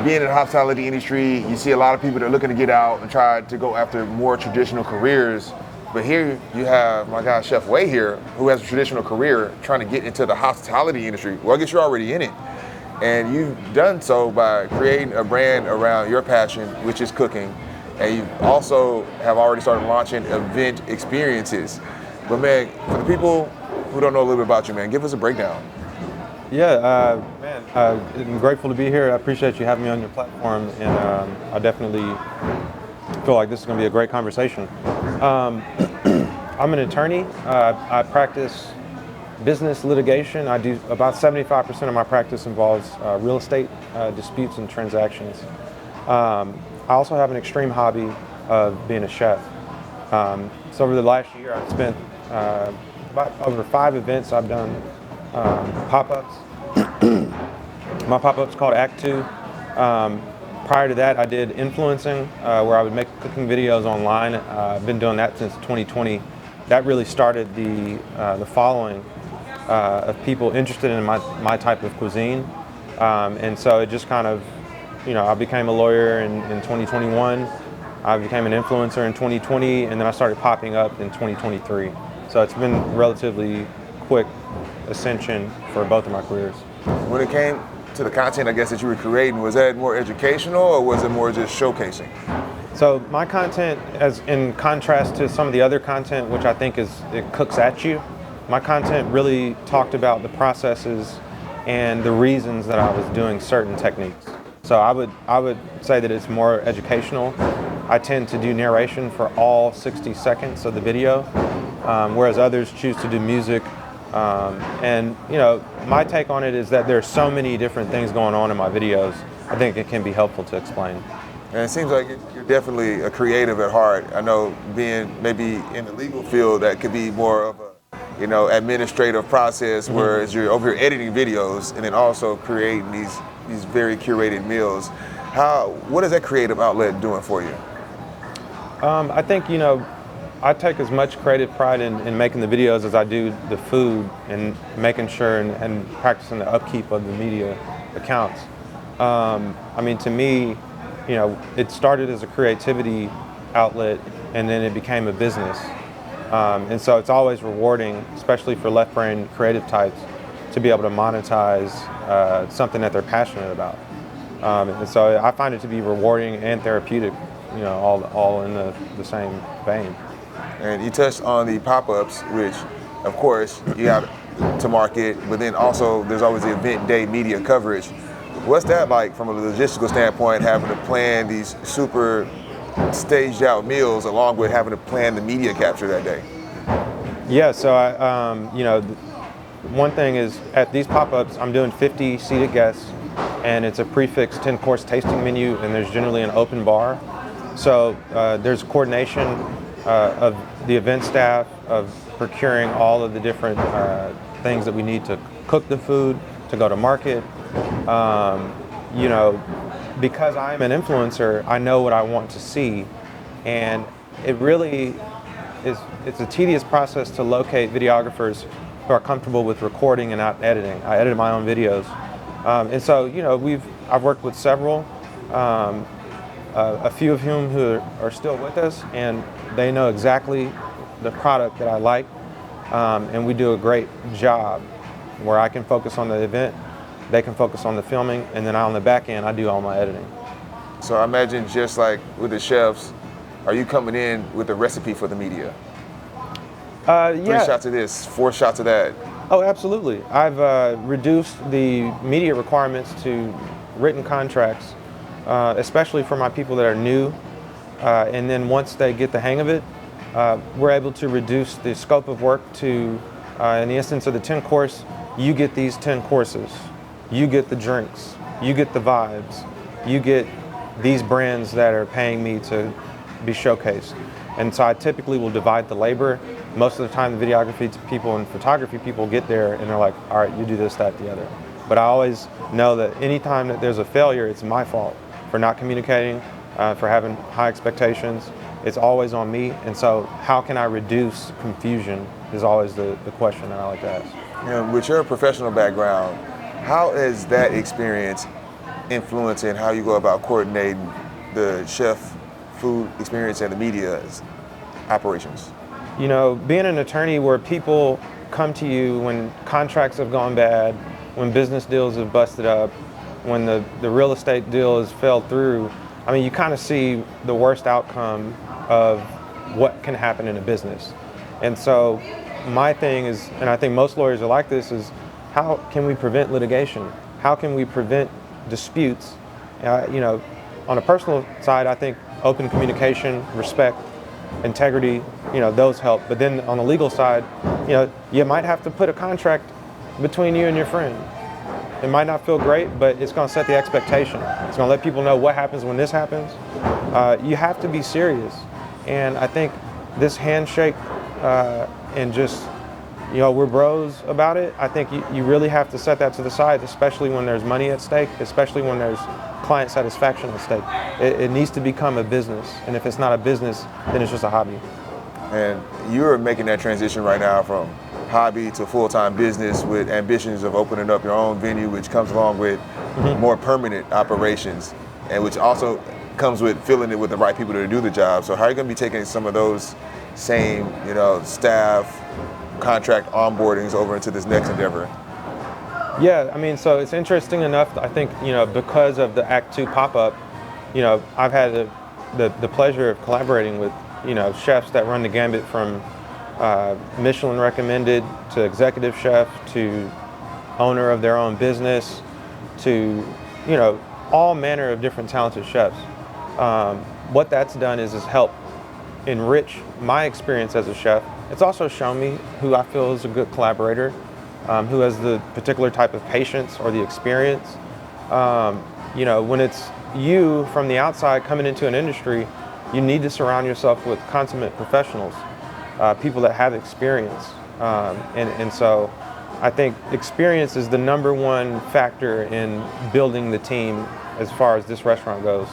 being in the hospitality industry, you see a lot of people that are looking to get out and try to go after more traditional careers. But here you have my guy Chef Way here, who has a traditional career trying to get into the hospitality industry. Well, I guess you're already in it. And you've done so by creating a brand around your passion, which is cooking. And you also have already started launching event experiences. But man, for the people who don't know a little bit about you, man, give us a breakdown. Yeah, man, I'm grateful to be here. I appreciate you having me on your platform, and I definitely feel like this is going to be a great conversation. I'm an attorney. I practice business litigation. I do about 75% of my practice involves real estate disputes and transactions. I also have an extreme hobby of being a chef. So over the last year, I've spent about over 5 events. I've done pop-ups. My pop-up's called Act 2. Prior to that, I did influencing, where I would make cooking videos online. I've been doing that since 2020. That really started the following of people interested in my type of cuisine. And so it just kind of, I became a lawyer in 2021. I became an influencer in 2020, and then I started popping up in 2023. So it's been relatively quick ascension for both of my careers. When it came to the content, I guess, that you were creating, was that more educational or was it more just showcasing? So my content, as in contrast to some of the other content, which I think it cooks at you, my content really talked about the processes and the reasons that I was doing certain techniques. So I would say that it's more educational. I tend to do narration for all 60 seconds of the video, whereas others choose to do music. And my take on it is that there's so many different things going on in my videos. I think it can be helpful to explain. And it seems like you're definitely a creative at heart. I know being maybe in the legal field, that could be more of a administrative process, whereas you're over here editing videos and then also creating these very curated meals. What is that creative outlet doing for you? I think, I take as much creative pride in making the videos as I do the food and making sure and practicing the upkeep of the media accounts. To me, it started as a creativity outlet and then it became a business. And so it's always rewarding, especially for left brain creative types, to be able to monetize something that they're passionate about. And so I find it to be rewarding and therapeutic, all in the same vein. And you touched on the pop-ups, which, of course, you got to market, but then also there's always the event day media coverage. What's that like from a logistical standpoint, having to plan these super staged out meals along with having to plan the media capture that day? Yeah, so one thing is at these pop-ups, I'm doing 50 seated guests, and it's a prefix 10-course tasting menu, and there's generally an open bar. So there's coordination of the event staff, of procuring all of the different things that we need to cook the food, to go to market. Because I'm an influencer, I know what I want to see, and it really it's a tedious process to locate videographers who are comfortable with recording and not editing. I edit my own videos, and so I've worked with several, a few of whom who are still with us, and they know exactly the product that I like, and we do a great job where I can focus on the event, they can focus on the filming, and then on the back end, I do all my editing. So I imagine, just like with the chefs, are you coming in with a recipe for the media? Yeah. 3 shots of this, 4 shots of that. Oh, absolutely. I've reduced the media requirements to written contracts, especially for my people that are new. And then once they get the hang of it, we're able to reduce the scope of work to, in the instance of the 10-course, you get these 10 courses. You get the drinks, you get the vibes, you get these brands that are paying me to be showcased. And so I typically will divide the labor. Most of the time the videography people and photography people get there and they're like, all right, you do this, that, the other. But I always know that anytime that there's a failure, it's my fault for not communicating, for having high expectations. It's always on me. And so how can I reduce confusion is always the question that I like to ask. With your professional background, how has that experience influence in how you go about coordinating the chef food experience and the media operations? You know, being an attorney where people come to you when contracts have gone bad, when business deals have busted up, when the real estate deal has fell through, I mean, you kind of see the worst outcome of what can happen in a business. And so my thing is, and I think most lawyers are like this, is how can we prevent litigation? How can we prevent disputes? You know, on a personal side, I think open communication, respect, integrity, you know, those help. But then on the legal side, you know, you might have to put a contract between you and your friend. It might not feel great, but it's going to set the expectation. It's going to let people know what happens when this happens. You have to be serious. And I think this handshake and just, you know, we're bros about it. I think you really have to set that to the side, especially when there's money at stake, especially when there's client satisfaction at stake. It needs to become a business. And if it's not a business, then it's just a hobby. And you're making that transition right now from hobby to full-time business with ambitions of opening up your own venue, which comes along with more permanent operations, and which also comes with filling it with the right people to do the job. So how are you going to be taking some of those same, you know, staff, contract onboardings over into this next endeavor? Yeah, I mean, so it's interesting enough, I think, you know, because of the Act 2 pop-up, you know, I've had the pleasure of collaborating with, you know, chefs that run the gambit from Michelin recommended to executive chef to owner of their own business to, you know, all manner of different talented chefs. What that's done is help enrich my experience as a chef. It's also shown me who I feel is a good collaborator, who has the particular type of patience or the experience. You know, when it's you from the outside coming into an industry, you need to surround yourself with consummate professionals, people that have experience. And so I think experience is the number one factor in building the team as far as this restaurant goes.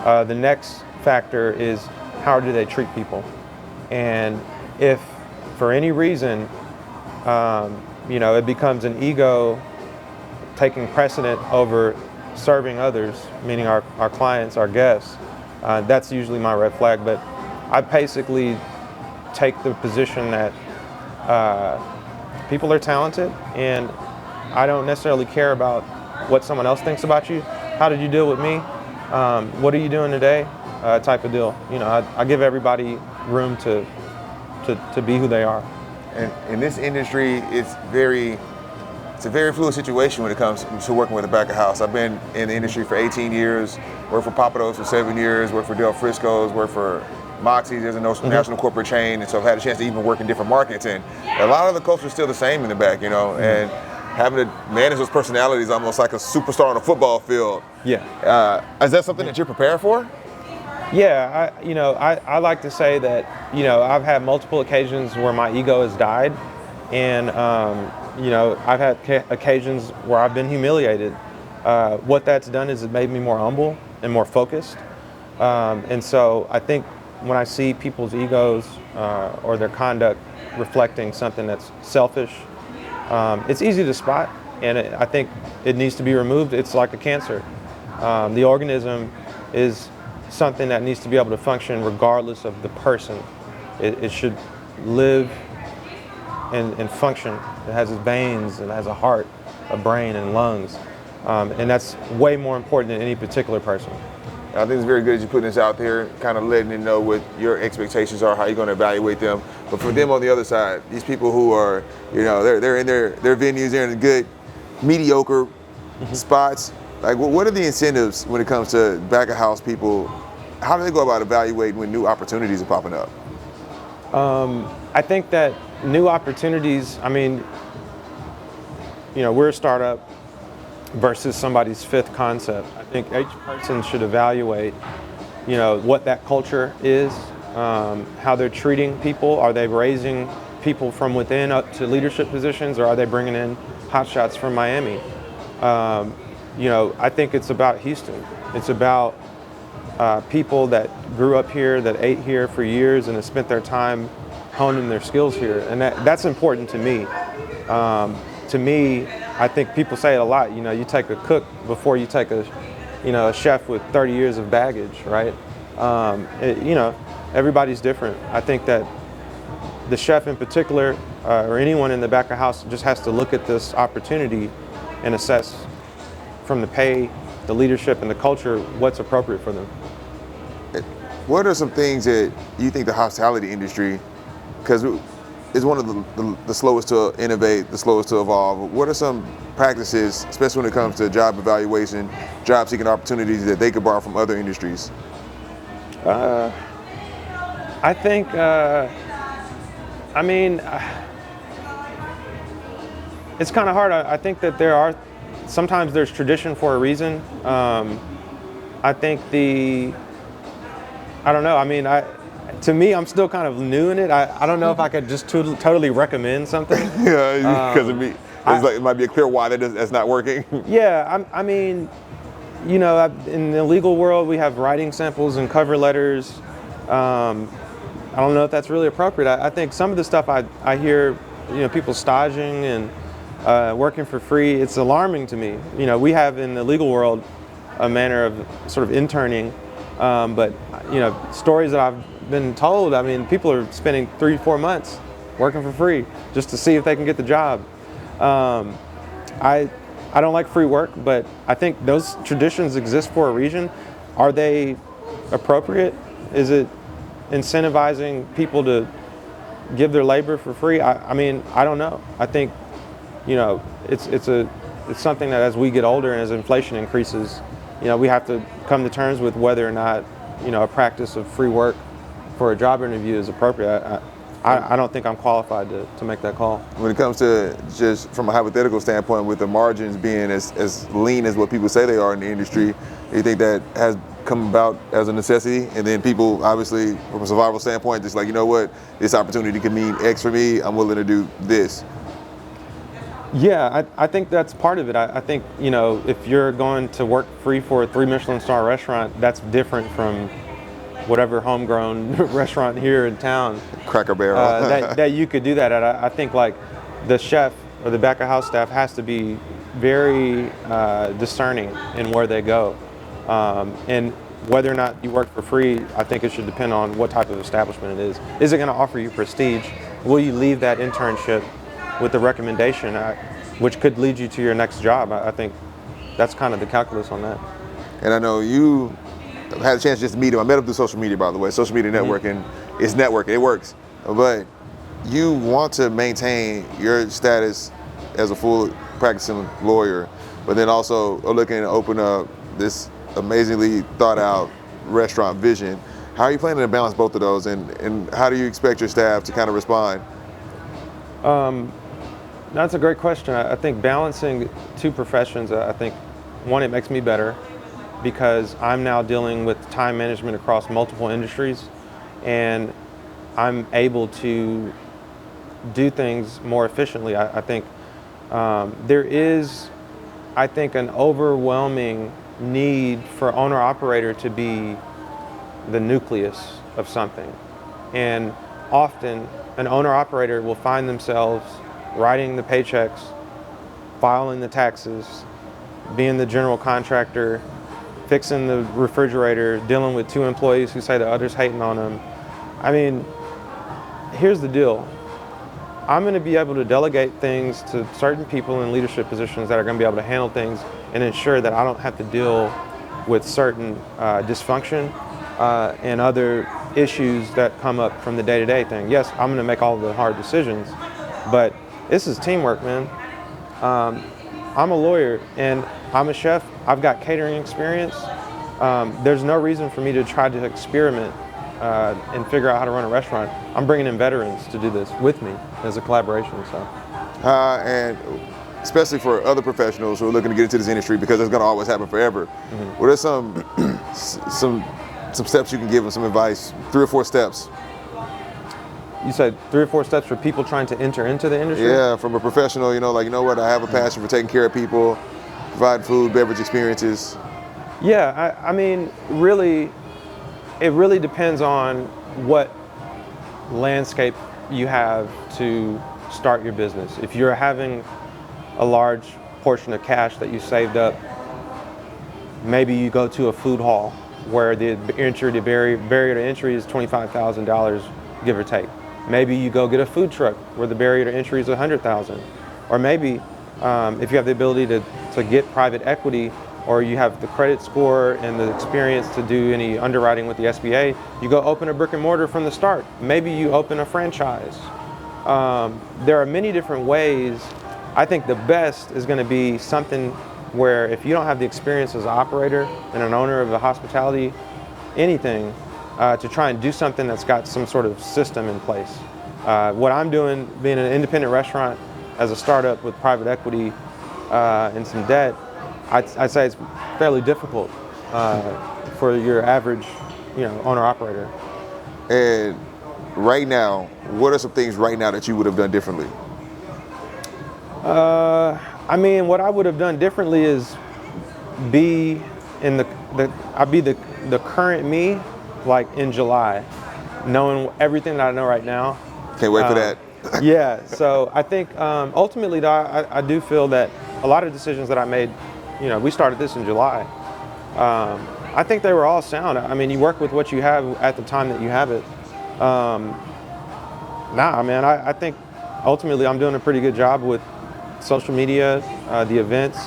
The next factor is how do they treat people? And if for any reason, you know, it becomes an ego taking precedent over serving others, meaning our clients, our guests, that's usually my red flag. But I basically take the position that people are talented, and I don't necessarily care about what someone else thinks about you. How did you deal with me? What are you doing today? Type of deal. You know, I give everybody room to be who they are. And in this industry, it's a very fluid situation when it comes to working with the back of house. I've been in the industry for 18 years, worked for Papados for 7 years, worked for Del Frisco's, worked for Moxie's as a national corporate chain, and so I've had a chance to even work in different markets. And a lot of the culture is still the same in the back, you know, and having to manage those personalities almost like a superstar on a football field. Yeah. Is that something that you're prepared for? Yeah, I like to say that, you know, I've had multiple occasions where my ego has died, and you know, I've had occasions where I've been humiliated. What that's done is it made me more humble and more focused. And so I think when I see people's egos or their conduct reflecting something that's selfish, it's easy to spot, and I think it needs to be removed. It's like a cancer. The organism is something that needs to be able to function regardless of the person. It should live and function. It has veins, it has a heart, a brain, and lungs. And that's way more important than any particular person. I think it's very good that you're putting this out there, kind of letting them know what your expectations are, how you're going to evaluate them. But for them on the other side, these people who are, you know, they're in their venues, they're in good, mediocre spots. Like, what are the incentives when it comes to back of house people? How do they go about evaluating when new opportunities are popping up? I think that new opportunities, I mean, you know, we're a startup versus somebody's fifth concept. I think each person should evaluate, you know, what that culture is, how they're treating people. Are they raising people from within up to leadership positions, or are they bringing in hotshots from Miami? You know, I think it's about Houston. It's about people that grew up here, that ate here for years and have spent their time honing their skills here. And that's important to me. To me, I think people say it a lot, you know, you take a cook before you take a a chef with 30 years of baggage, right? Everybody's different. I think that the chef in particular, or anyone in the back of house, just has to look at this opportunity and assess from the pay, the leadership, and the culture what's appropriate for them. What are some things that you think the hospitality industry, because it's one of the slowest to innovate, the slowest to evolve, what are some practices, especially when it comes to job evaluation, job seeking opportunities, that they could borrow from other industries? I think, it's kind of hard. I think that sometimes there's tradition for a reason. I think I don't know. To me, I'm still kind of new in it. I don't know if I could just totally recommend something. Yeah, because it might be a clear why that's not working. Yeah, in the legal world, we have writing samples and cover letters. I don't know if that's really appropriate. I think some of the stuff I hear, people staging and working for free, it's alarming to me. We have in the legal world a manner of sort of interning, but stories that I've been told, people are spending 3-4 months working for free just to see if they can get the job. I don't like free work, but I think those traditions exist for a reason. Are they appropriate? Is it incentivizing people to give their labor for free? I don't know. I think, it's something that as we get older and as inflation increases, we have to come to terms with whether or not, a practice of free work for a job interview is appropriate. I don't think I'm qualified to make that call. When it comes to just from a hypothetical standpoint, with the margins being as lean as what people say they are in the industry, do you think that has come about as a necessity? And then people, obviously, from a survival standpoint, just like, this opportunity could mean X for me, I'm willing to do this. Yeah, I think that's part of it. I think, if you're going to work free for a 3 Michelin star restaurant, that's different from whatever homegrown restaurant here in town. Cracker Barrel. that you could do that at. I think like the chef or the back of house staff has to be very discerning in where they go. And whether or not you work for free, I think it should depend on what type of establishment it is. Is it going to offer you prestige? Will you leave that internship with the recommendation, which could lead you to your next job? I think that's kind of the calculus on that. And I know you had a chance just to meet him. I met him through social media, by the way. Social media networking is networking. It works. But you want to maintain your status as a full practicing lawyer, but then also are looking to open up this amazingly thought out restaurant vision. How are you planning to balance both of those, and how do you expect your staff to kind of respond? That's a great question. I think balancing two professions, I think, one, it makes me better because I'm now dealing with time management across multiple industries, and I'm able to do things more efficiently. I think there is, an overwhelming need for owner-operator to be the nucleus of something. And often, an owner-operator will find themselves writing the paychecks, filing the taxes, being the general contractor, fixing the refrigerator, dealing with 2 employees who say the other's hating on them. Here's the deal. I'm going to be able to delegate things to certain people in leadership positions that are going to be able to handle things and ensure that I don't have to deal with certain dysfunction and other issues that come up from the day-to-day thing. Yes, I'm going to make all the hard decisions, but this is teamwork, man. I'm a lawyer and I'm a chef. I've got catering experience. There's no reason for me to try to experiment and figure out how to run a restaurant. I'm bringing in veterans to do this with me as a collaboration. And especially for other professionals who are looking to get into this industry, because it's going to always happen forever. What are some steps you can give them, some advice, 3 or 4 steps? You said 3 or 4 steps for people trying to enter into the industry? Yeah, from a professional, what, I have a passion for taking care of people, providing food, beverage experiences. Yeah, really, it really depends on what landscape you have to start your business. If you're having a large portion of cash that you saved up, Maybe you go to a food hall where the barrier to entry is $25,000, give or take. Maybe you go get a food truck where the barrier to entry is $100,000. Or maybe if you have the ability to get private equity, or you have the credit score and the experience to do any underwriting with the SBA, you go open a brick and mortar from the start. Maybe you open a franchise. There are many different ways. I think the best is going to be something where if you don't have the experience as an operator and an owner of a hospitality, anything, to try and do something that's got some sort of system in place. What I'm doing, being an independent restaurant as a startup with private equity and some debt, I'd say it's fairly difficult for your average, owner operator. And right now, what are some things right now that you would have done differently? I mean, what I would have done differently is be in I'd be the current me, like in July, knowing everything that I know right now. Can't wait for that. Yeah, so I think ultimately, though, I do feel that a lot of decisions that I made, we started this in July. I think they were all sound. I mean, you work with what you have at the time that you have it. Man, I think ultimately I'm doing a pretty good job with social media, the events,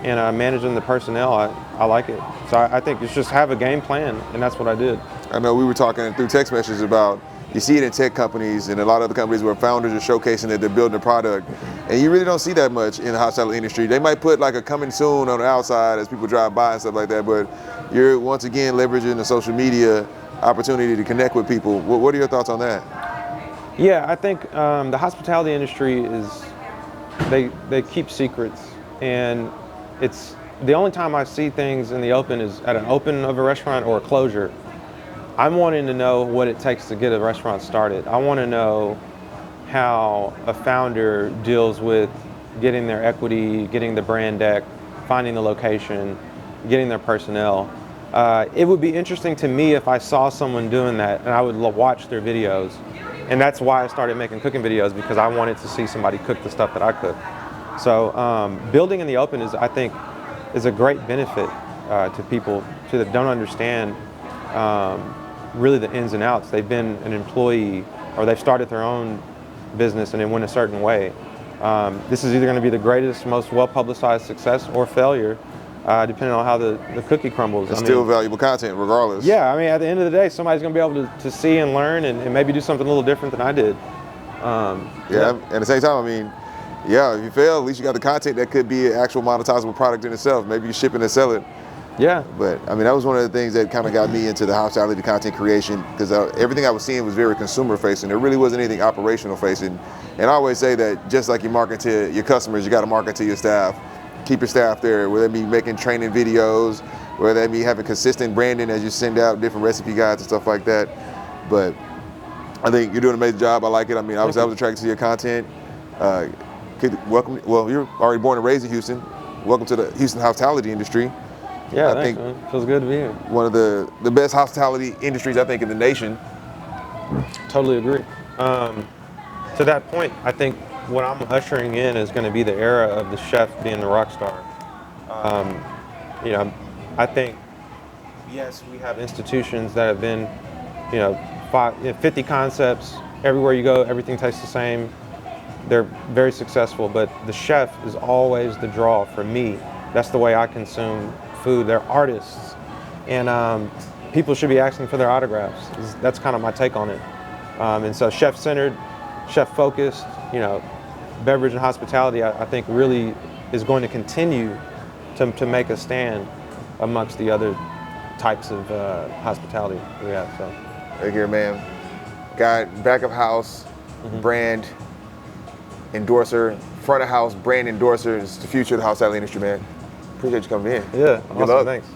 and managing the personnel. I like it. So I think it's just have a game plan, and that's what I did. I know we were talking through text messages about, you see it in tech companies and a lot of other companies where founders are showcasing that they're building a product, and you really don't see that much in the hospitality industry. They might put like a coming soon on the outside as people drive by and stuff like that, but you're once again leveraging the social media opportunity to connect with people. What are your thoughts on that? Yeah, I think the hospitality industry they keep secrets, and it's the only time I see things in the open is at an open of a restaurant or a closure. I'm wanting to know what it takes to get a restaurant started. I want to know how a founder deals with getting their equity, getting the brand deck, finding the location, getting their personnel. It would be interesting to me if I saw someone doing that, and I would watch their videos. And that's why I started making cooking videos, because I wanted to see somebody cook the stuff that I cook. So building in the open I think, is a great benefit to people that don't understand really the ins and outs. They've been an employee, or they've started their own business and it went a certain way. This is either going to be the greatest, most well-publicized success or failure, depending on how the cookie crumbles. It's still valuable content regardless. Yeah, I mean, at the end of the day, somebody's going to be able to see and learn and maybe do something a little different than I did. At the same time, I mean, if you fail, at least you got the content that could be an actual monetizable product in itself. Maybe you ship it and sell it. Yeah. But I mean, that was one of the things that kind of got me into the hospitality content creation, because everything I was seeing was very consumer facing. There really wasn't anything operational facing. And I always say that just like you market to your customers, you got to market to your staff. Keep your staff there, whether it be making training videos, whether it be having consistent branding as you send out different recipe guides and stuff like that. But I think you're doing an amazing job. I like it. I mean, I was attracted to your content. Welcome. Well, you're already born and raised in Houston. Welcome to the Houston hospitality industry. Yeah, thanks, man. Feels good to be here. One of the best hospitality industries, I think, in the nation. Totally agree. To that point, I think what I'm ushering in is going to be the era of the chef being the rock star. I think, yes, we have institutions that have been, 50 concepts. Everywhere you go, everything tastes the same. They're very successful, but the chef is always the draw for me. That's the way I consume food. They're artists, and people should be asking for their autographs. That's kind of my take on it. And so chef-centered, chef-focused, beverage and hospitality, I think really is going to continue to make a stand amongst the other types of hospitality we have. So. Right here, man. Got back of house, brand endorser, front of house, brand endorser. It's the future of the hospitality industry, man. Appreciate you coming in. Yeah, Good luck. Thanks.